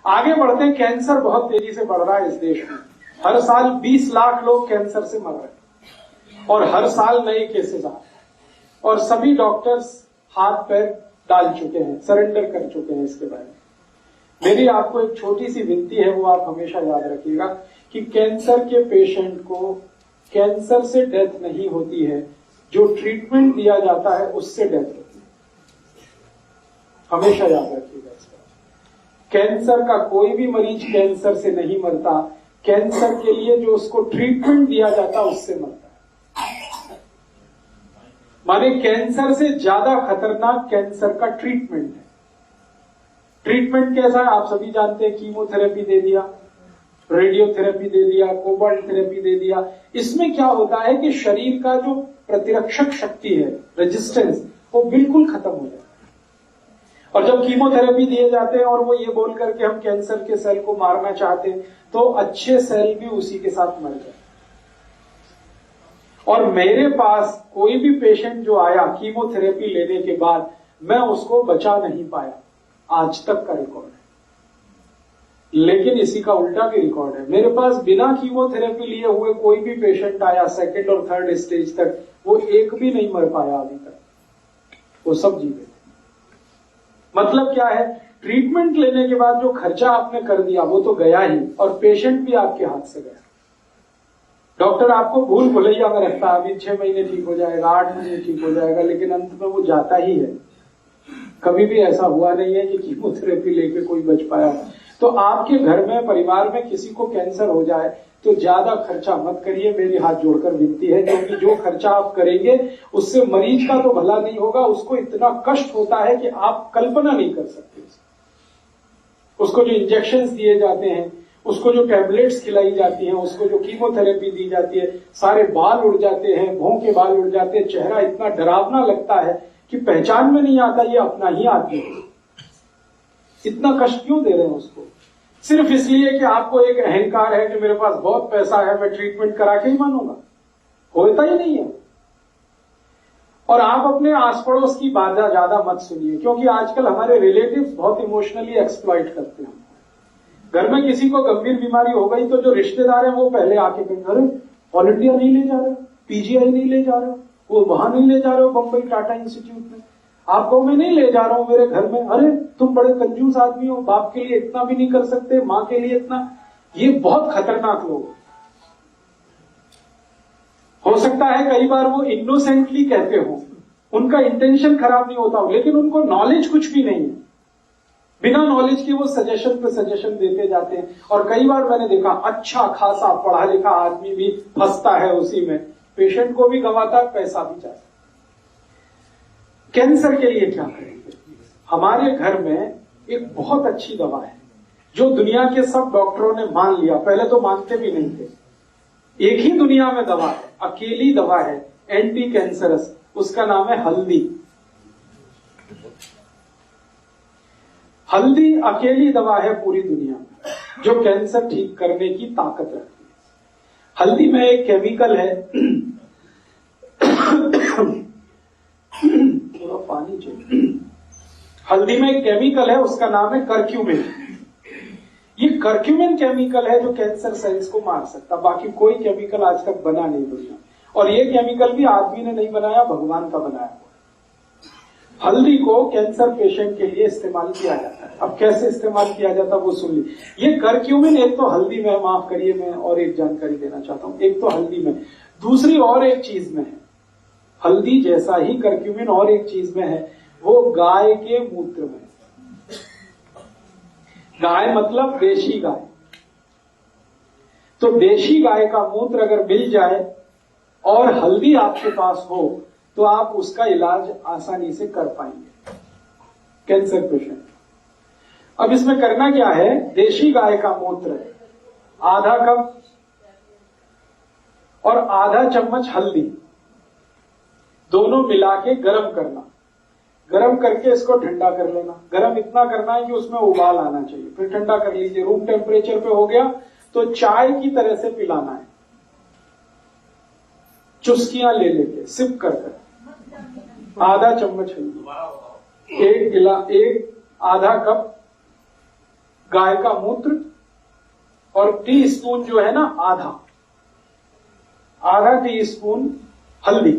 आगे बढ़ते हैं, कैंसर बहुत तेजी से बढ़ रहा है इस देश में। हर साल 20 लाख लोग कैंसर से मर रहे हैं और हर साल नए केसेस आ रहे हैं और सभी डॉक्टर्स हाथ पैर डाल चुके हैं, सरेंडर कर चुके हैं इसके बारे में। मेरी आपको एक छोटी सी विनती है, वो आप हमेशा याद रखिएगा कि कैंसर के पेशेंट को कैंसर से डेथ नहीं होती है, जो ट्रीटमेंट दिया जाता है उससे डेथ होती है। हमेशा याद रखिएगा इसका। कैंसर का कोई भी मरीज कैंसर से नहीं मरता, कैंसर के लिए जो उसको ट्रीटमेंट दिया जाता है उससे मरता है। माने कैंसर से ज्यादा खतरनाक कैंसर का ट्रीटमेंट है। ट्रीटमेंट कैसा है आप सभी जानते हैं, कीमोथेरेपी दे दिया, रेडियोथेरेपी दे दिया, कोबाल्ट थेरेपी दे दिया। इसमें क्या होता है कि शरीर का जो प्रतिरक्षक शक्ति है, रेजिस्टेंस, वो बिल्कुल खत्म हो जाता है। और जब कीमोथेरेपी दिए जाते हैं और वो ये बोल करके हम कैंसर के सेल को मारना चाहते हैं, तो अच्छे सेल भी उसी के साथ मर जाते। और मेरे पास कोई भी पेशेंट जो आया कीमोथेरेपी लेने के बाद, मैं उसको बचा नहीं पाया, आज तक का रिकॉर्ड है। लेकिन इसी का उल्टा भी रिकॉर्ड है। मेरे पास बिना कीमोथेरेपी लिए हुए कोई भी पेशेंट आया सेकंड और थर्ड स्टेज तक, वो एक भी नहीं मर पाया अभी तक, वो सब जीवे थे। मतलब क्या है, ट्रीटमेंट लेने के बाद जो खर्चा आपने कर दिया वो तो गया ही, और पेशेंट भी आपके हाथ से गया। डॉक्टर आपको भूल भुलैया में रखता है, अभी 6 महीने ठीक हो जाएगा, 8 महीने ठीक हो जाएगा, लेकिन अंत में वो जाता ही है। कभी भी ऐसा हुआ नहीं है कि कीमोथेरेपी लेके कोई बच पाया। तो आपके घर में, परिवार में किसी को कैंसर हो जाए तो ज्यादा खर्चा मत करिए, मेरी हाथ जोड़कर विनती है, क्योंकि जो खर्चा आप करेंगे उससे मरीज का तो भला नहीं होगा, उसको इतना कष्ट होता है कि आप कल्पना नहीं कर सकते। उसको जो इंजेक्शंस दिए जाते हैं, उसको जो टैबलेट्स खिलाई जाती हैं, उसको जो कीमोथेरेपी दी जाती है, सारे बाल उड़ जाते हैं, भौं के बाल उड़ जाते हैं, चेहरा इतना डरावना लगता है कि पहचान में नहीं आता ये अपना ही आदमी है। इतना कष्ट क्यों दे रहे हैं उसको? सिर्फ इसलिए कि आपको एक अहंकार है कि मेरे पास बहुत पैसा है, मैं ट्रीटमेंट करा के ही मानूंगा। होता ही नहीं है। और आप अपने आस पड़ोस की बातें ज्यादा मत सुनिए, क्योंकि आजकल हमारे रिलेटिव्स बहुत इमोशनली एक्सप्लॉइट करते हैं। घर में किसी को गंभीर बीमारी हो गई तो जो रिश्तेदार हैं वो पहले आके कहेंगे, अरे ऑल इंडिया नहीं ले जा रहे, पीजीआई नहीं ले जा रहे, वो वहां नहीं ले जा रहे हो, बंबई टाटा इंस्टीट्यूट में, आपको मैं नहीं ले जा रहा हूं मेरे घर में, अरे तुम बड़े कंजूस आदमी हो, बाप के लिए इतना भी नहीं कर सकते, मां के लिए इतना। ये बहुत खतरनाक लोग। हो सकता है कई बार वो इनोसेंटली कहते हो, उनका इंटेंशन खराब नहीं होता हो, लेकिन उनको नॉलेज कुछ भी नहीं है। बिना नॉलेज के वो सजेशन पे सजेशन देते जाते हैं। और कई बार मैंने देखा अच्छा खासा पढ़ा लिखा आदमी भी फंसता है उसी में, पेशेंट को भी गंवाता, पैसा भी जाता। कैंसर के लिए क्या करेंगे? हमारे घर में एक बहुत अच्छी दवा है जो दुनिया के सब डॉक्टरों ने मान लिया, पहले तो मानते भी नहीं थे। एक ही दुनिया में दवा है, अकेली दवा है एंटी कैंसरस, उसका नाम है हल्दी। हल्दी अकेली दवा है पूरी दुनिया में जो कैंसर ठीक करने की ताकत रखती है। हल्दी में एक केमिकल है, थोड़ा पानी चाहिए। हल्दी में एक केमिकल है, उसका नाम है करक्यूमिन। ये करक्यूमिन केमिकल है जो कैंसर सेल्स को मार सकता, बाकी कोई केमिकल आज तक बना नहीं दुनिया। और ये केमिकल भी आदमी ने नहीं बनाया, भगवान का बनाया। हल्दी को कैंसर पेशेंट के लिए इस्तेमाल किया जाता है। अब कैसे इस्तेमाल किया जाता है वो सुन लीजिए। ये करक्यूमिन एक तो हल्दी में, माफ करिए मैं और एक जानकारी देना चाहता हूं, एक तो हल्दी में, दूसरी और एक चीज में है। हल्दी जैसा ही करक्यूमिन और एक चीज में है, वो गाय के मूत्र में। गाय मतलब देशी गाय। तो देशी गाय का मूत्र अगर मिल जाए और हल्दी आपके पास हो तो आप उसका इलाज आसानी से कर पाएंगे कैंसर पेशेंट। अब इसमें करना क्या है, देशी गाय का मूत्र आधा कप और आधा चम्मच हल्दी दोनों मिला के गर्म करना। गर्म करके इसको ठंडा कर लेना। गर्म इतना करना है कि उसमें उबाल आना चाहिए, फिर ठंडा कर लीजिए। रूम टेम्परेचर पे हो गया तो चाय की तरह से पिलाना है, चुस्कियां ले लेके सिप कर कर। आधा चम्मच हल्दी, एक आधा कप गाय का मूत्र, और टी स्पून जो है ना आधा टी स्पून हल्दी,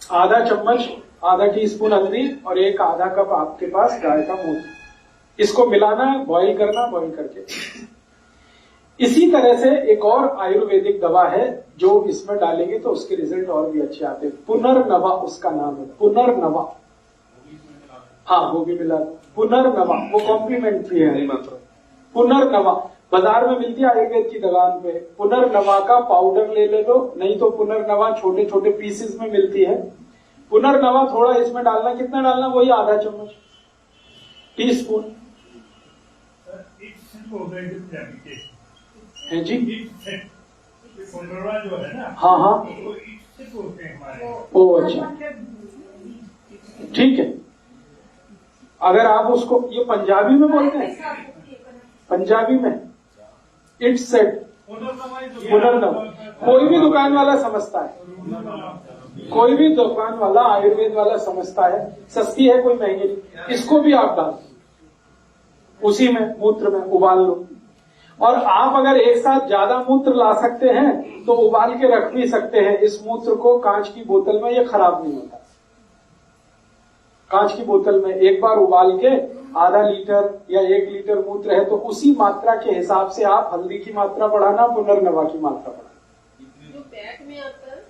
आधा चम्मच, आधा टी स्पून हल्दी और एक आधा कप आपके पास गाय का मूत्र। इसको मिलाना है, बॉईल करना, बॉईल करके। इसी तरह से एक और आयुर्वेदिक दवा है जो इसमें डालेंगे तो उसके रिजल्ट और भी अच्छे आते हैं। पुनर्नवा उसका नाम है, पुनर्नवा। हाँ, वो भी मिला। पुनर्नवा वो कॉम्प्लीमेंट्री है मात्र। पुनर्नवा बाजार में मिलती है आयुर्वेद की दुकान पे। पुनर्नवा का पाउडर ले लो, नहीं तो पुनर्नवा छोटे छोटे पीसेस में मिलती है। पुनर्नवा थोड़ा इसमें डालना, कितना डालना, वही आधा चम्मच, टी स्पून है जी। जो है ना, हाँ हाँ, ओ अच्छा, ठीक है। अगर आप उसको, ये पंजाबी में बोलते हैं, पंजाबी में इट्स सेट, पुनर्नवा। कोई भी दुकान वाला समझता है, कोई भी दुकान वाला आयुर्वेद वाला समझता है, सस्ती है, कोई महंगी नहीं। इसको भी आप डाल उसी में, मूत्र में उबाल लो। और आप अगर एक साथ ज्यादा मूत्र ला सकते हैं तो उबाल के रख भी सकते हैं इस मूत्र को कांच की बोतल में, ये खराब नहीं होता। कांच की बोतल में एक बार उबाल के आधा लीटर या 1 लीटर मूत्र है तो उसी मात्रा के हिसाब से आप हल्दी की मात्रा बढ़ाना, पुनर्नवा की मात्रा बढ़ाना। जो पैक में आता है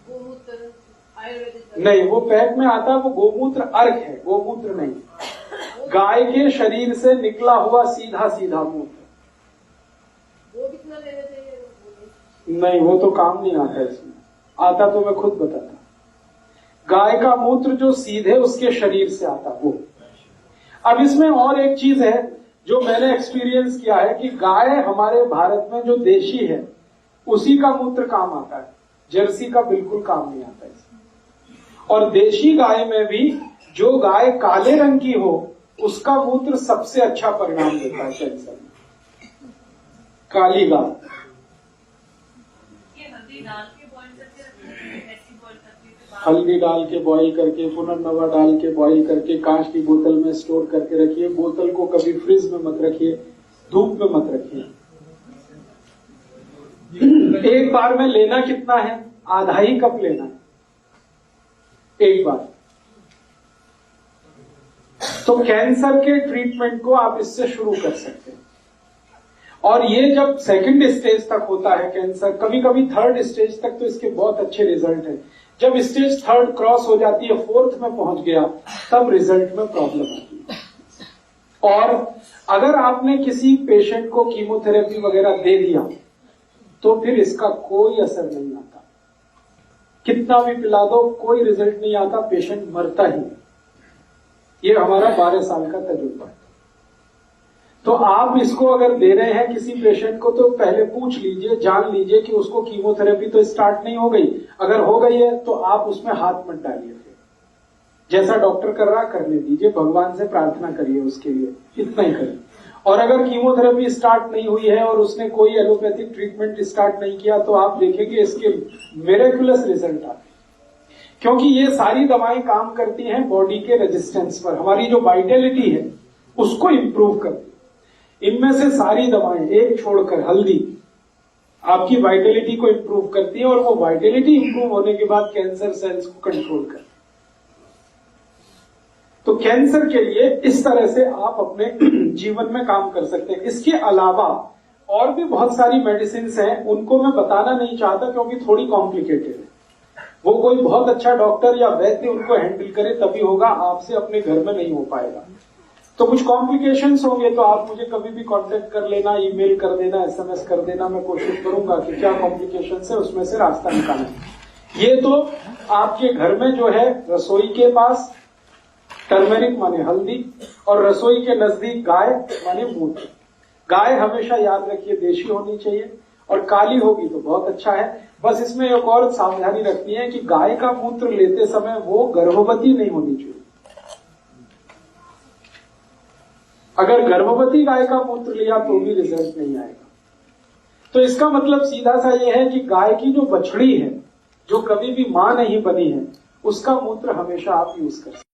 गोमूत्र आयुर्वेदिक नहीं, वो पैक में आता है, वो गोमूत्र अर्क है, गोमूत्र नहीं। गाय के शरीर से निकला हुआ सीधा सीधा मूत्र। वो कितना लेना चाहिए? नहीं, वो तो काम नहीं आता इसमें। आता तो मैं खुद बताता। गाय का मूत्र जो सीधे उसके शरीर से आता वो। अब इसमें और एक चीज है जो मैंने एक्सपीरियंस किया है कि गाय हमारे भारत में जो देशी है उसी का मूत्र काम आता है, जर्सी का बिल्कुल काम नहीं आता इसमें। और देशी गाय में भी जो गाय काले रंग की हो उसका मूत्र सबसे अच्छा परिणाम देता है कैंसर में। काली गाय हल्दी डाल के बॉईल करके, पुनर्नवा डाल के बॉईल करके कांच की बोतल में स्टोर करके रखिए। बोतल को कभी फ्रिज में मत रखिए, धूप में मत रखिए। एक बार में लेना कितना है? आधा ही कप लेना है एक बार। तो कैंसर के ट्रीटमेंट को आप इससे शुरू कर सकते हैं। और ये जब सेकंड स्टेज तक होता है कैंसर, कभी कभी थर्ड स्टेज तक तो इसके बहुत अच्छे रिजल्ट हैं। जब स्टेज थर्ड क्रॉस हो जाती है, फोर्थ में पहुंच गया, तब रिजल्ट में प्रॉब्लम आती है। और अगर आपने किसी पेशेंट को कीमोथेरेपी वगैरह दे दिया तो फिर इसका कोई असर नहीं आता। कितना भी पिला दो कोई रिजल्ट नहीं आता, पेशेंट मरता ही। ये हमारा 12 साल का तजुर्बा है। तो आप इसको अगर दे रहे हैं किसी पेशेंट को तो पहले पूछ लीजिए, जान लीजिए कि उसको कीमोथेरेपी तो स्टार्ट नहीं हो गई। अगर हो गई है तो आप उसमें हाथ मत डालिए। फिर जैसा डॉक्टर कर रहा करने दीजिए, भगवान से प्रार्थना करिए उसके लिए, इतना ही करिए। और अगर कीमोथेरेपी स्टार्ट नहीं हुई है और उसने कोई एलोपैथिक ट्रीटमेंट स्टार्ट नहीं किया तो आप देखेंगे इसके मिरेकुलस रिजल्ट आते हैं। क्योंकि ये सारी दवाएं काम करती हैं बॉडी के रेजिस्टेंस पर, हमारी जो वाइटलिटी है उसको इंप्रूव करती है। इनमें से सारी दवाएं एक छोड़कर हल्दी आपकी वाइटलिटी को इंप्रूव करती है और वो वाइटलिटी इंप्रूव होने के बाद कैंसर सेल्स को कंट्रोल करती है। तो कैंसर के लिए इस तरह से आप अपने जीवन में काम कर सकते हैं। इसके अलावा और भी बहुत सारी मेडिसिन हैं, उनको मैं बताना नहीं चाहता क्योंकि थोड़ी कॉम्प्लिकेटेड है। वो कोई बहुत अच्छा डॉक्टर या वैद्य उनको हैंडल करे तभी होगा, आपसे अपने घर में नहीं हो पाएगा। तो कुछ कॉम्प्लिकेशंस होंगे तो आप मुझे कभी भी कांटेक्ट कर लेना, ईमेल कर देना, एसएमएस कर देना। मैं कोशिश करूंगा कि क्या कॉम्प्लिकेशंस है उसमें से रास्ता निकालने। ये तो आपके घर में जो है रसोई के पास टर्मेरिक माने हल्दी और रसोई के नजदीक गाय माने मूत्र। गाय हमेशा याद रखिए देशी होनी चाहिए और काली होगी तो बहुत अच्छा है। बस इसमें एक और सावधानी रखनी है कि गाय का मूत्र लेते समय वो गर्भवती नहीं होनी चाहिए। अगर गर्भवती गाय का मूत्र लिया तो भी रिजल्ट नहीं आएगा। तो इसका मतलब सीधा सा ये है कि गाय की जो बछड़ी है जो कभी भी मां नहीं बनी है, उसका मूत्र हमेशा आप यूज कर सकते हैं।